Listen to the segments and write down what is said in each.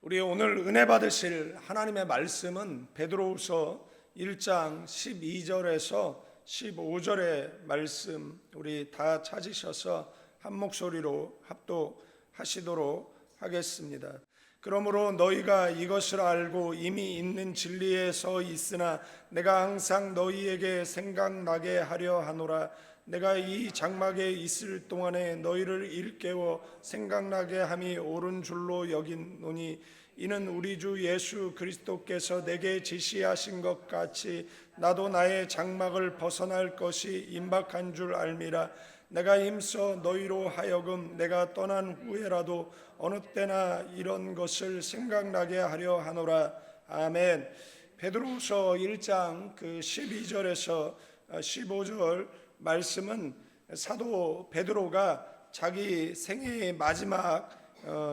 우리 오늘 은혜 받으실 하나님의 말씀은 베드로후서 1장 12절에서 15절의 말씀, 우리 다 찾으셔서 한 목소리로 합독하시도록 하겠습니다. 그러므로 너희가 이것을 알고 이미 있는 진리에 서 있으나 내가 항상 너희에게 생각나게 하려 하노라. 내가 이 장막에 있을 동안에 너희를 일깨워 생각나게 함이 옳은 줄로 여기노니 이는 우리 주 예수 그리스도께서 내게 지시하신 것 같이 나도 나의 장막을 벗어날 것이 임박한 줄 알미라. 내가 힘써 너희로 하여금 내가 떠난 후에라도 어느 때나 이런 것을 생각나게 하려 하노라. 아멘. 베드로후서 1장 12절에서 15절 말씀은 사도 베드로가 자기 생애의 마지막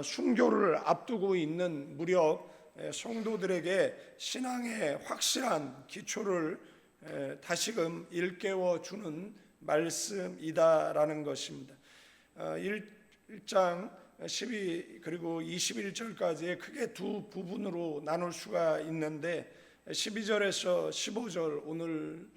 순교를 앞두고 있는 무렵 성도들에게 신앙의 확실한 기초를 다시금 일깨워 주는 말씀이다라는 것입니다. 1장 12 그리고 21절까지의 크게 두 부분으로 나눌 수가 있는데 12절에서 15절 오늘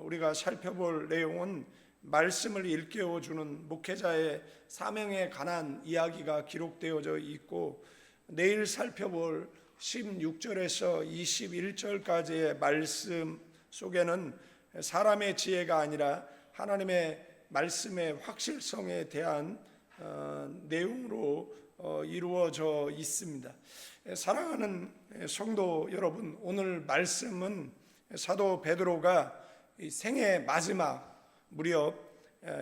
우리가 살펴볼 내용은 말씀을 일깨워 주는 목회자의 사명에 관한 이야기가 기록되어져 있고, 내일 살펴볼 16절에서 21절까지의 말씀 속에는 사람의 지혜가 아니라 하나님의 말씀의 확실성에 대한 내용으로 이루어져 있습니다. 사랑하는 성도 여러분, 오늘 말씀은 사도 베드로가 생애 마지막 무렵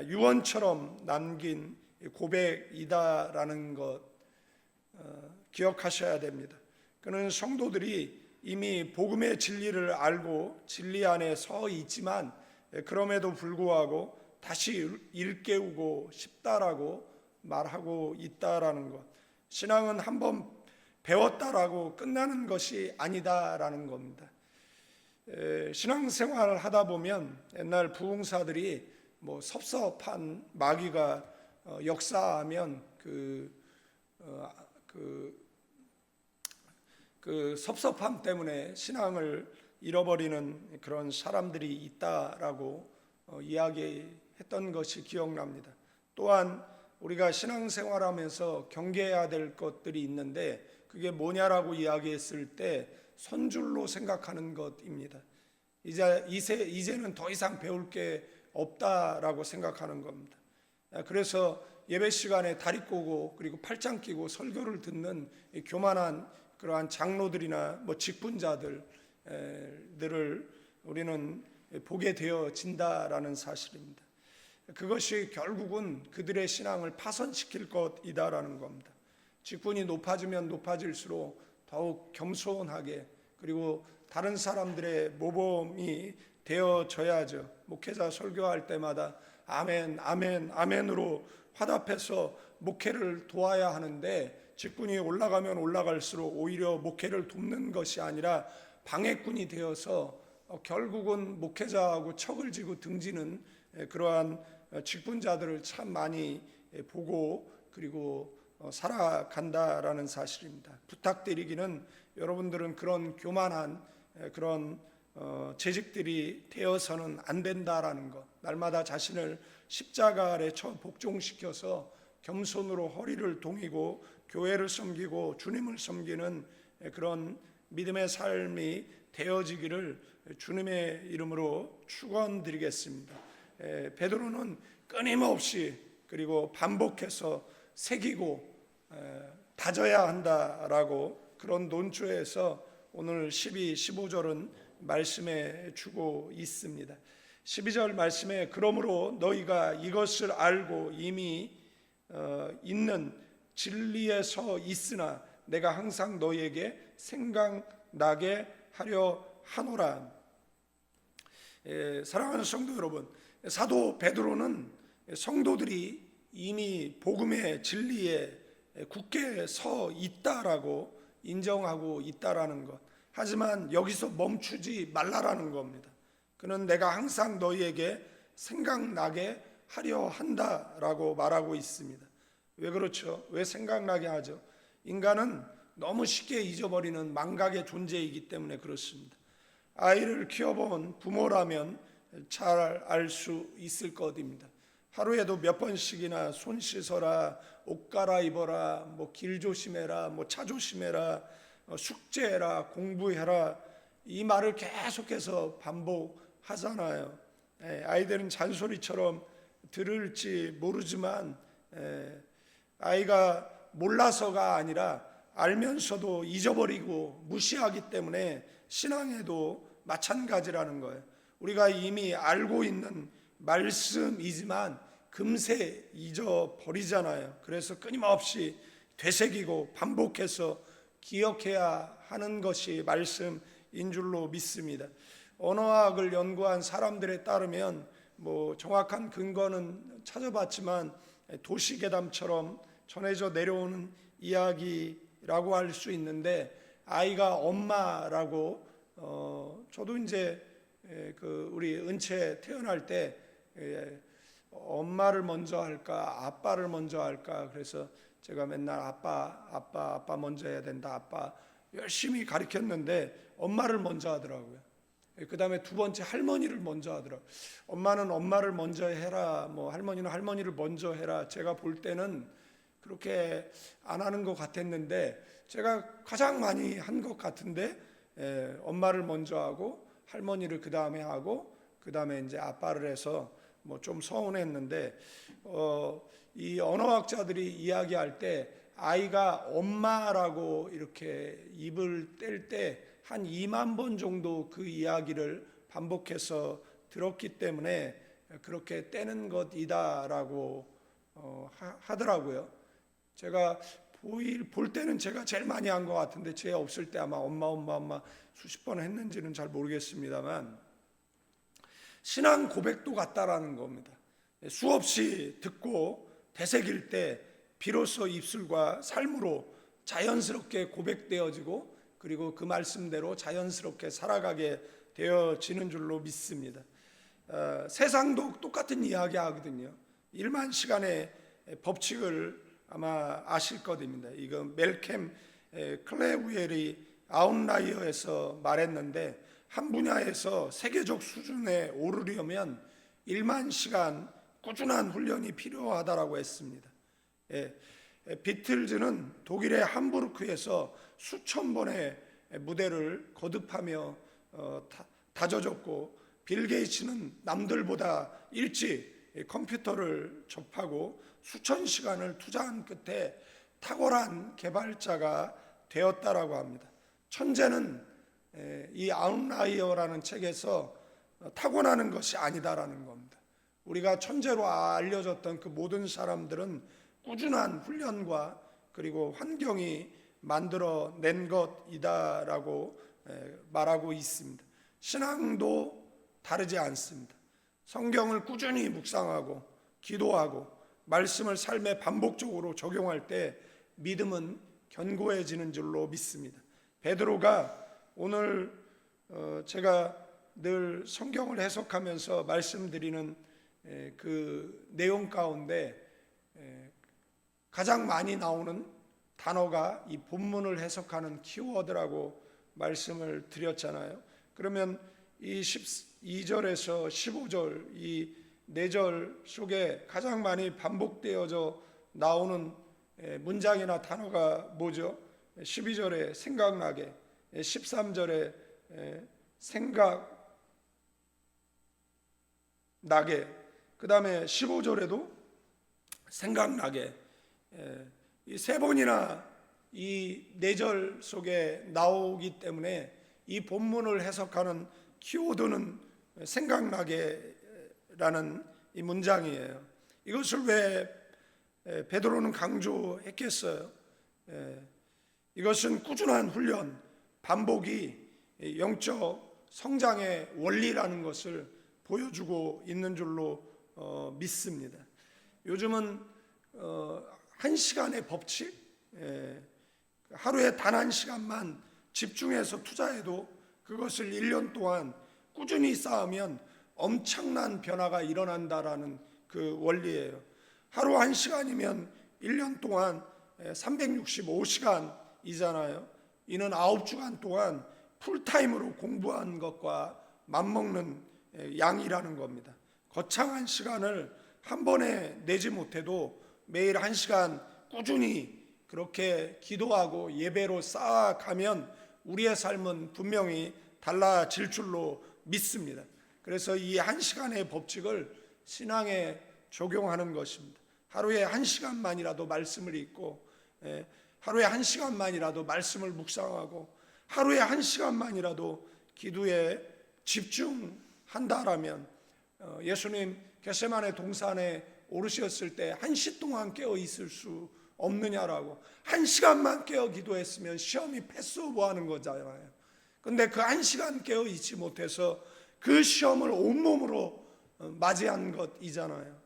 유언처럼 남긴 고백이다라는 것 기억하셔야 됩니다. 그는 성도들이 이미 복음의 진리를 알고 진리 안에 서 있지만 그럼에도 불구하고 다시 일깨우고 싶다라고 말하고 있다라는 것, 신앙은 한번 배웠다라고 끝나는 것이 아니다라는 겁니다. 신앙생활을 하다 보면 옛날 부흥사들이 섭섭한 마귀가 역사하면 그 섭섭함 때문에 신앙을 잃어버리는 그런 사람들이 있다라고 이야기했던 것이 기억납니다. 또한 우리가 신앙생활하면서 경계해야 될 것들이 있는데 그게 뭐냐라고 이야기했을 때 선줄로 생각하는 것입니다. 이제는 더 이상 배울 게 없다라고 생각하는 겁니다. 그래서 예배 시간에 다리 꼬고 그리고 팔짱 끼고 설교를 듣는 교만한 그러한 장로들이나 직분자들을 우리는 보게 되어진다라는 사실입니다. 그것이 결국은 그들의 신앙을 파손시킬 것이다라는 겁니다. 직분이 높아지면 높아질수록 더욱 겸손하게 그리고 다른 사람들의 모범이 되어져야죠. 목회자 설교할 때마다 아멘, 아멘, 아멘으로 화답해서 목회를 도와야 하는데 직분이 올라가면 올라갈수록 오히려 목회를 돕는 것이 아니라 방해꾼이 되어서 결국은 목회자하고 척을 지고 등지는 그러한 직분자들을 참 많이 보고 그리고 살아간다라는 사실입니다. 부탁드리기는 여러분들은 그런 교만한 그런 재직들이 되어서는 안 된다라는 것, 날마다 자신을 십자가 아래 복종시켜서 겸손으로 허리를 동이고 교회를 섬기고 주님을 섬기는 그런 믿음의 삶이 되어지기를 주님의 이름으로 축원드리겠습니다. 베드로는 끊임없이 그리고 반복해서 새기고 다져야 한다라고 그런 논조에서 오늘 12, 15절은 말씀해 주고 있습니다. 12절 말씀에 그러므로 너희가 이것을 알고 이미 있는 진리에 서 있으나 내가 항상 너희에게 생각나게 하려 하노라. 사랑하는 성도 여러분, 사도 베드로는 성도들이 이미 복음의 진리에 굳게 서 있다라고 인정하고 있다라는 것, 하지만 여기서 멈추지 말라라는 겁니다. 그는 내가 항상 너희에게 생각나게 하려 한다라고 말하고 있습니다. 왜 그렇죠? 왜 생각나게 하죠? 인간은 너무 쉽게 잊어버리는 망각의 존재이기 때문에 그렇습니다. 아이를 키워본 부모라면 잘 알 수 있을 것입니다. 하루에도 몇 번씩이나 손 씻어라, 옷 갈아입어라, 뭐 길 조심해라, 뭐 차 조심해라, 숙제해라, 공부해라, 이 말을 계속해서 반복하잖아요. 아이들은 잔소리처럼 들을지 모르지만 아이가 몰라서가 아니라 알면서도 잊어버리고 무시하기 때문에 신앙에도 마찬가지라는 거예요. 우리가 이미 알고 있는 말씀이지만 금세 잊어버리잖아요. 그래서 끊임없이 되새기고 반복해서 기억해야 하는 것이 말씀인 줄로 믿습니다. 언어학을 연구한 사람들에 따르면 뭐 정확한 근거는 찾아봤지만 도시괴담처럼 전해져 내려오는 이야기라고 할 수 있는데, 아이가 엄마라고 저도 이제 우리 은채 태어날 때 엄마를 먼저 할까 아빠를 먼저 할까, 그래서 제가 맨날 아빠 먼저 해야 된다, 아빠 열심히 가르쳤는데 엄마를 먼저 하더라고요. 그 다음에 두 번째 할머니를 먼저 하더라고요. 엄마는 엄마를 먼저 해라, 뭐 할머니는 할머니를 먼저 해라. 제가 볼 때는 그렇게 안 하는 것 같았는데 제가 가장 많이 한 것 같은데, 엄마를 먼저 하고 할머니를 그 다음에 하고 그 다음에 이제 아빠를 해서 뭐 좀 서운했는데, 이 언어학자들이 이야기할 때 아이가 엄마라고 이렇게 입을 뗄 때 한 2만 번 정도 그 이야기를 반복해서 들었기 때문에 그렇게 떼는 것이다라고 하더라고요. 제가 볼 때는 제가 제일 많이 한 것 같은데, 제 없을 때 아마 엄마 수십 번 했는지는 잘 모르겠습니다만, 신앙 고백도 같다라는 겁니다. 수없이 듣고 되새길 때 비로소 입술과 삶으로 자연스럽게 고백되어지고, 그리고 그 말씀대로 자연스럽게 살아가게 되어지는 줄로 믿습니다. 세상도 똑같은 이야기 하거든요. 1만 시간의 법칙을 아마 아실 겁니다. 이거 멜캠 클레우엘이 아웃라이어에서 말했는데, 한 분야에서 세계적 수준에 오르려면 1만 시간 꾸준한 훈련이 필요하다라고 했습니다. 비틀즈는 독일의 함부르크에서 수천 번의 무대를 거듭하며 다져졌고, 빌 게이츠는 남들보다 일찍 컴퓨터를 접하고 수천 시간을 투자한 끝에 탁월한 개발자가 되었다라고 합니다. 천재는 이 아웃라이어라는 책에서 타고나는 것이 아니다라는 겁니다. 우리가 천재로 알려졌던 그 모든 사람들은 꾸준한 훈련과 그리고 환경이 만들어낸 것이다라고 말하고 있습니다. 신앙도 다르지 않습니다. 성경을 꾸준히 묵상하고 기도하고 말씀을 삶에 반복적으로 적용할 때 믿음은 견고해지는 줄로 믿습니다. 베드로가 오늘 제가 늘 성경을 해석하면서 말씀드리는 그 내용 가운데 가장 많이 나오는 단어가 이 본문을 해석하는 키워드라고 말씀을 드렸잖아요. 그러면 이 12절에서 15절 이 4절 속에 가장 많이 반복되어져 나오는 문장이나 단어가 뭐죠? 12절에 생각나게, 13절에 생각나게, 그 다음에 15절에도 생각나게, 이 세 번이나 이 4절 속에 나오기 때문에 이 본문을 해석하는 키워드는 생각나게라는 이 문장이에요. 이것을 왜 베드로는 강조했겠어요? 이것은 꾸준한 훈련, 반복이 영적 성장의 원리라는 것을 보여주고 있는 줄로 믿습니다. 요즘은 1시간의 법칙, 하루에 단 1시간만 집중해서 투자해도 그것을 1년 동안 꾸준히 쌓으면 엄청난 변화가 일어난다라는 그 원리예요. 하루 1시간이면 1년 동안 365시간 목사이잖아요. 이는 9주간 동안 풀타임으로 공부한 것과 맞먹는 양이라는 겁니다. 거창한 시간을 한 번에 내지 못해도 매일 1시간 꾸준히 그렇게 기도하고 예배로 쌓아가면 우리의 삶은 분명히 달라질 줄로 믿습니다. 그래서 이 1시간의 법칙을 신앙에 적용하는 것입니다. 하루에 1시간만이라도 말씀을 읽고, 하루에 1시간만이라도 말씀을 묵상하고, 하루에 1시간만이라도 기도에 집중한다라면, 예수님 겟세마네 동산에 오르셨을 때 1시 동안 깨어 있을 수 없느냐라고, 1시간만 깨어 기도했으면 시험이 패스오버하는 거잖아요. 근데 그 1시간 깨어 있지 못해서 그 시험을 온몸으로 맞이한 것이잖아요.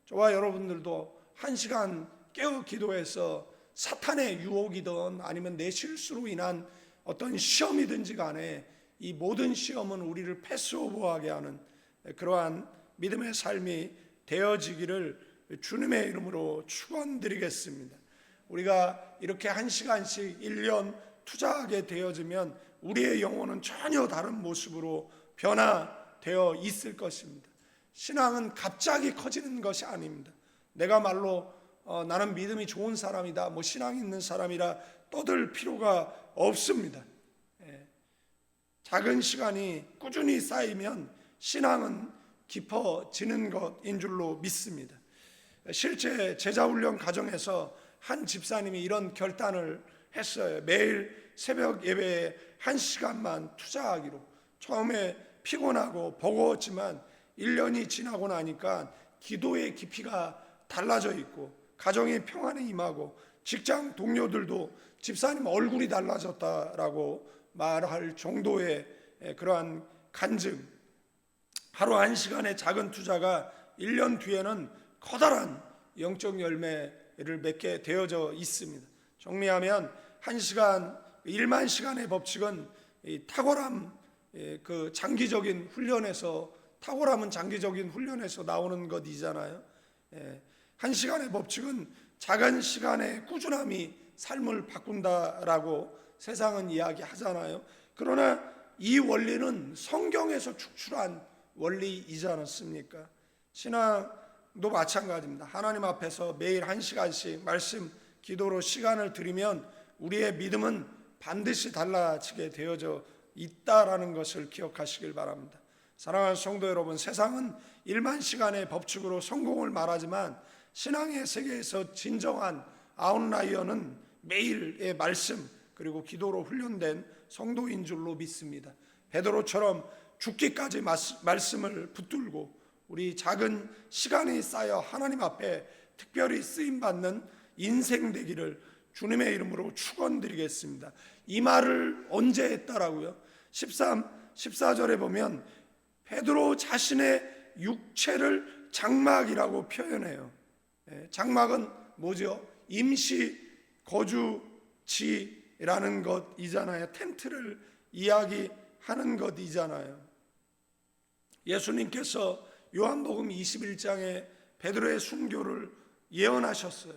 저와 여러분들도 1시간 깨어 기도해서 사탄의 유혹이든 아니면 내 실수로 인한 어떤 시험이든지 간에 이 모든 시험은 우리를 패스오버하게 하는 그러한 믿음의 삶이 되어지기를 주님의 이름으로 축원드리겠습니다. 우리가 이렇게 1시간씩 1년 투자하게 되어지면 우리의 영혼은 전혀 다른 모습으로 변화되어 있을 것입니다. 신앙은 갑자기 커지는 것이 아닙니다. 내가 말로 나는 믿음이 좋은 사람이다, 신앙이 있는 사람이라 떠들 필요가 없습니다. 작은 시간이 꾸준히 쌓이면 신앙은 깊어지는 것인 줄로 믿습니다. 실제 제자훈련 과정에서 한 집사님이 이런 결단을 했어요. 매일 새벽 예배에 1시간만 투자하기로. 처음에 피곤하고 버거웠지만 1년이 지나고 나니까 기도의 깊이가 달라져 있고, 가정의 평안에 임하고, 직장 동료들도 집사님 얼굴이 달라졌다라고 말할 정도의 그러한 간증. 하루 1시간의 작은 투자가 1년 뒤에는 커다란 영적 열매를 맺게 되어져 있습니다. 정리하면 1만 시간의 법칙은 탁월함, 그 장기적인 훈련에서, 탁월함은 장기적인 훈련에서 나오는 것이잖아요. 1시간의 법칙은 작은 시간의 꾸준함이 삶을 바꾼다라고 세상은 이야기하잖아요. 그러나 이 원리는 성경에서 축출한 원리이지 않습니까? 신앙도 마찬가지입니다. 하나님 앞에서 매일 1시간씩 말씀 기도로 시간을 들이면 우리의 믿음은 반드시 달라지게 되어져 있다라는 것을 기억하시길 바랍니다. 사랑하는 성도 여러분, 세상은 1만 시간의 법칙으로 성공을 말하지만 신앙의 세계에서 진정한 아웃라이어는 매일의 말씀 그리고 기도로 훈련된 성도인 줄로 믿습니다. 베드로처럼 죽기까지 말씀을 붙들고 우리 작은 시간이 쌓여 하나님 앞에 특별히 쓰임받는 인생 되기를 주님의 이름으로 축원드리겠습니다. 이 말을 언제 했다라고요? 14절에 보면 베드로 자신의 육체를 장막이라고 표현해요. 장막은 뭐죠? 임시 거주지라는 것이잖아요. 텐트를 이야기하는 것이잖아요. 예수님께서 요한복음 21장에 베드로의 순교를 예언하셨어요.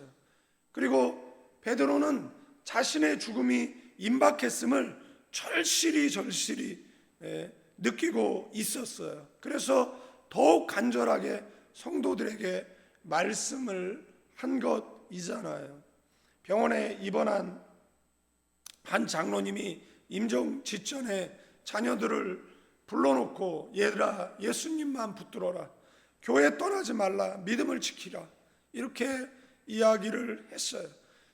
그리고 베드로는 자신의 죽음이 임박했음을 절실히 느끼고 있었어요. 그래서 더욱 간절하게 성도들에게 말씀을 한 것이잖아요. 병원에 입원한 한 장로님이 임종 직전에 자녀들을 불러놓고 얘들아 예수님만 붙들어라, 교회 떠나지 말라, 믿음을 지키라, 이렇게 이야기를 했어요.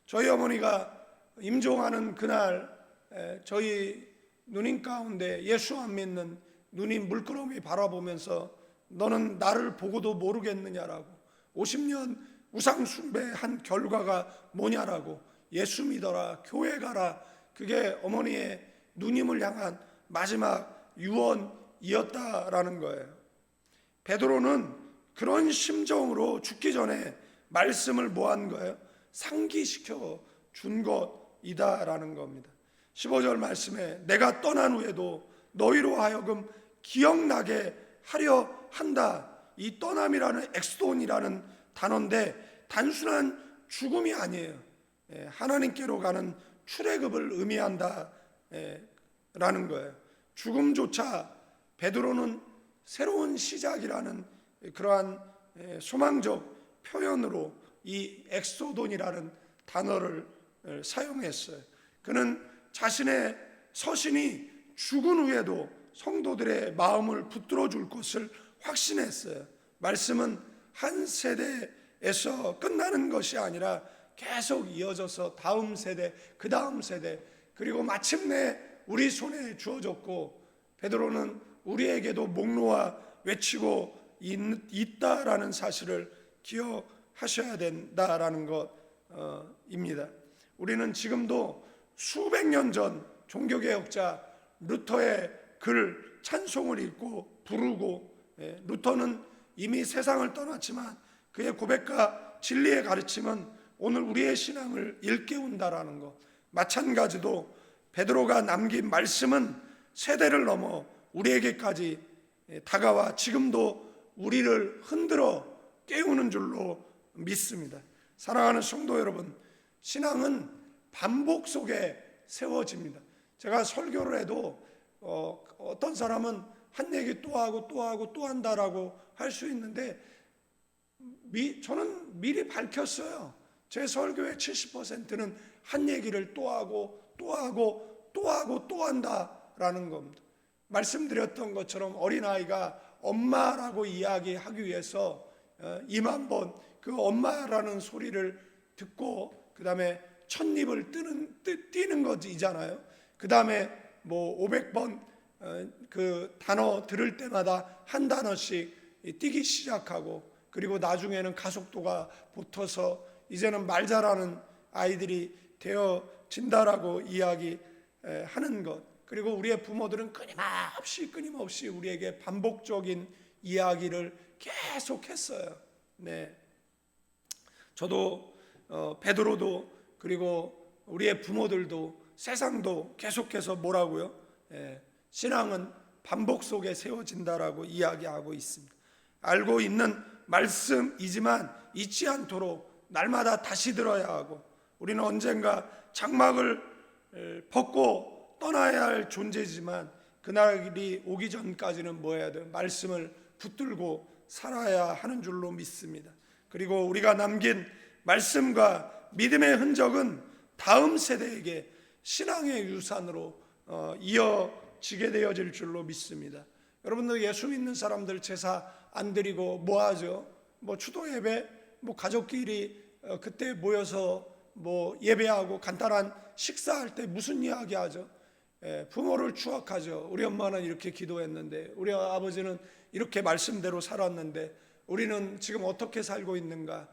저희 어머니가 임종하는 그날 저희 누님 가운데 예수 안 믿는 누님 물끄러미 바라보면서 너는 나를 보고도 모르겠느냐라고, 50년 우상 숭배한 결과가 뭐냐라고, 예수 믿어라, 교회 가라, 그게 어머니의 누님을 향한 마지막 유언이었다라는 거예요. 베드로는 그런 심정으로 죽기 전에 말씀을 뭐한 거예요? 상기시켜 준 것이다라는 겁니다. 15절 말씀에 내가 떠난 후에도 너희로 하여금 기억나게 하려 한다. 이 떠남이라는 엑스돈이라는 단어인데 단순한 죽음이 아니에요. 하나님께로 가는 출애굽을 의미한다 라는 거예요. 죽음조차 베드로는 새로운 시작이라는 그러한 소망적 표현으로 이 엑소돈이라는 단어를 사용했어요. 그는 자신의 서신이 죽은 후에도 성도들의 마음을 붙들어 줄 것을 확신했어요. 말씀은 한 세대에서 끝나는 것이 아니라 계속 이어져서 다음 세대, 그 다음 세대, 그리고 마침내 우리 손에 주어졌고, 베드로는 우리에게도 목놓아 외치고 있다라는 사실을 기억하셔야 된다라는 것입니다. 우리는 지금도 수백 년 전 종교개혁자 루터의 글 찬송을 읽고 부르고, 루터는 이미 세상을 떠났지만 그의 고백과 진리의 가르침은 오늘 우리의 신앙을 일깨운다라는 것. 마찬가지로 베드로가 남긴 말씀은 세대를 넘어 우리에게까지 다가와 지금도 우리를 흔들어 깨우는 줄로 믿습니다. 사랑하는 성도 여러분, 신앙은 반복 속에 세워집니다. 제가 설교를 해도 어떤 사람은 한 얘기 또 하고 또 하고 또 한다라고 할 수 있는데, 저는 미리 밝혔어요. 제 설교의 70%는 한 얘기를 또 하고 또 하고 또 하고 또 한다라는 겁니다. 말씀드렸던 것처럼 어린아이가 엄마라고 이야기하기 위해서 2만 번 그 엄마라는 소리를 듣고 그 다음에 첫 입을 띄는 것이잖아요. 그 다음에 뭐 500번 그 단어 들을 때마다 한 단어씩 뛰기 시작하고, 그리고 나중에는 가속도가 붙어서 이제는 말 잘하는 아이들이 되어진다라고 이야기하는 것. 그리고 우리의 부모들은 끊임없이 우리에게 반복적인 이야기를 계속했어요. 네, 저도 베드로도 그리고 우리의 부모들도 세상도 계속해서 뭐라고요? 신앙은 반복 속에 세워진다라고 이야기하고 있습니다. 알고 있는 말씀이지만 잊지 않도록 날마다 다시 들어야 하고, 우리는 언젠가 장막을 벗고 떠나야 할 존재지만 그날이 오기 전까지는 뭐 해야 돼요? 말씀을 붙들고 살아야 하는 줄로 믿습니다. 그리고 우리가 남긴 말씀과 믿음의 흔적은 다음 세대에게 신앙의 유산으로 이어지게 되어질 줄로 믿습니다. 여러분들 예수 믿는 사람들 제사 안 드리고 뭐 하죠? 뭐 추도 예배, 뭐 가족끼리 그때 모여서 뭐 예배하고 간단한 식사할 때 무슨 이야기 하죠? 부모를 추억하죠. 우리 엄마는 이렇게 기도했는데, 우리 아버지는 이렇게 말씀대로 살았는데 우리는 지금 어떻게 살고 있는가?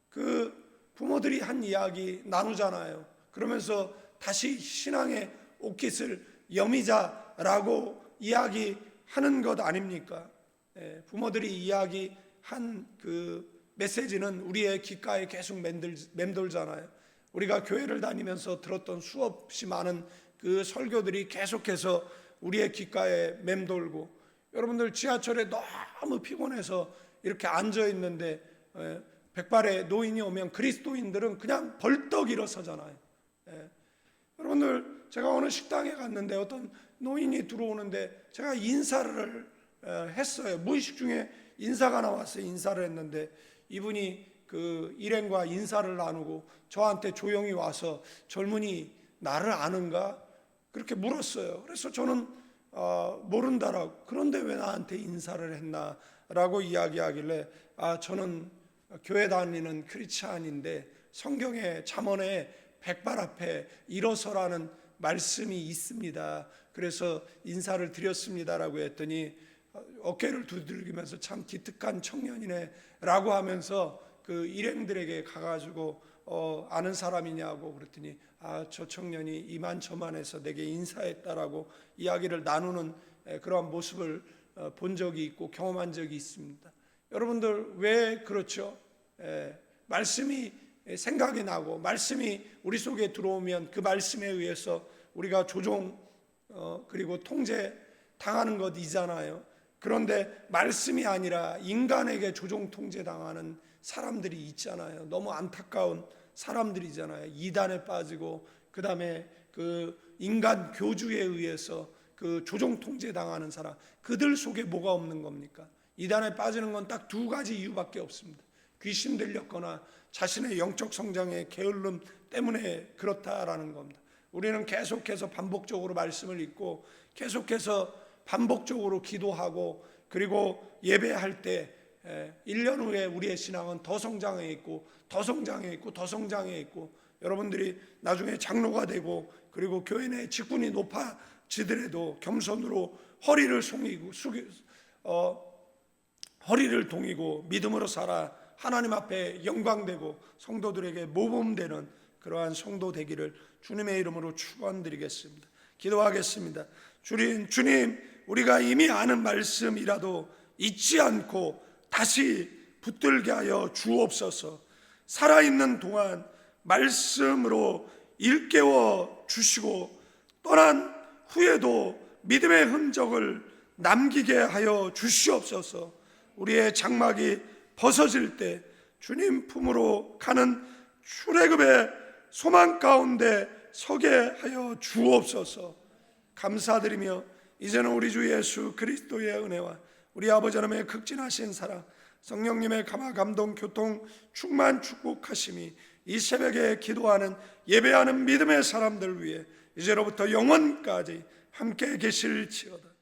그 부모들이 한 이야기 나누잖아요. 그러면서 다시 신앙의 옷깃을 여미자라고 이야기하는 것 아닙니까? 부모들이 이야기한 그 메시지는 우리의 귓가에 계속 맴돌잖아요. 우리가 교회를 다니면서 들었던 수없이 많은 그 설교들이 계속해서 우리의 귓가에 맴돌고, 여러분들 지하철에 너무 피곤해서 이렇게 앉아 있는데 백발의 노인이 오면 그리스도인들은 그냥 벌떡 일어서잖아요. 여러분들, 제가 어느 식당에 갔는데 어떤 노인이 들어오는데 제가 인사를 했어요. 무의식 중에 인사가 나왔어요. 인사를 했는데 이분이 그 일행과 인사를 나누고 저한테 조용히 와서 젊은이 나를 아는가? 그렇게 물었어요. 그래서 저는 모른다라고, 그런데 왜 나한테 인사를 했나? 라고 이야기하길래 저는 교회 다니는 크리스찬인데 성경의 잠언에 백발 앞에 일어서라는 말씀이 있습니다. 그래서 인사를 드렸습니다라고 했더니 어깨를 두들기면서 참 기특한 청년이네 라고 하면서 그 일행들에게 가가지고 아는 사람이냐고 그랬더니 저 청년이 이만저만해서 내게 인사했다라고 이야기를 나누는 그러한 모습을 본 적이 있고 경험한 적이 있습니다. 여러분들 왜 그렇죠? 말씀이 생각이 나고 말씀이 우리 속에 들어오면 그 말씀에 의해서 우리가 조종 그리고 통제 당하는 것이잖아요. 그런데 말씀이 아니라 인간에게 조종 통제 당하는 사람들이 있잖아요. 너무 안타까운 사람들이잖아요. 이단에 빠지고 그 다음에 그 인간 교주에 의해서 그 조종 통제 당하는 사람, 그들 속에 뭐가 없는 겁니까? 이단에 빠지는 건 딱 두 가지 이유밖에 없습니다. 귀신 들렸거나 자신의 영적 성장의 게을름 때문에 그렇다라는 겁니다. 우리는 계속해서 반복적으로 말씀을 읽고 계속해서 반복적으로 기도하고 그리고 예배할 때 1년 후에 우리의 신앙은 더 성장해 있고 더 성장해 있고 더 성장해 있고, 여러분들이 나중에 장로가 되고 그리고 교회 내 직분이 높아지더라도 겸손으로 허리를 동이고 믿음으로 살아 하나님 앞에 영광되고 성도들에게 모범되는 그러한 성도 되기를 주님의 이름으로 축원드리겠습니다. 기도하겠습니다. 주님, 우리가 이미 아는 말씀이라도 잊지 않고 다시 붙들게 하여 주옵소서. 살아있는 동안 말씀으로 일깨워 주시고 떠난 후에도 믿음의 흔적을 남기게 하여 주시옵소서. 우리의 장막이 벗어질 때 주님 품으로 가는 출애굽의 소망 가운데 서게 하여 주옵소서. 감사드리며 이제는 우리 주 예수 그리스도의 은혜와 우리 아버지 하나님의 극진하신 사랑, 성령님의 감화 감동 교통 충만 축복하심이 이 새벽에 기도하는 예배하는 믿음의 사람들 위해 이제로부터 영원까지 함께 계실지어다.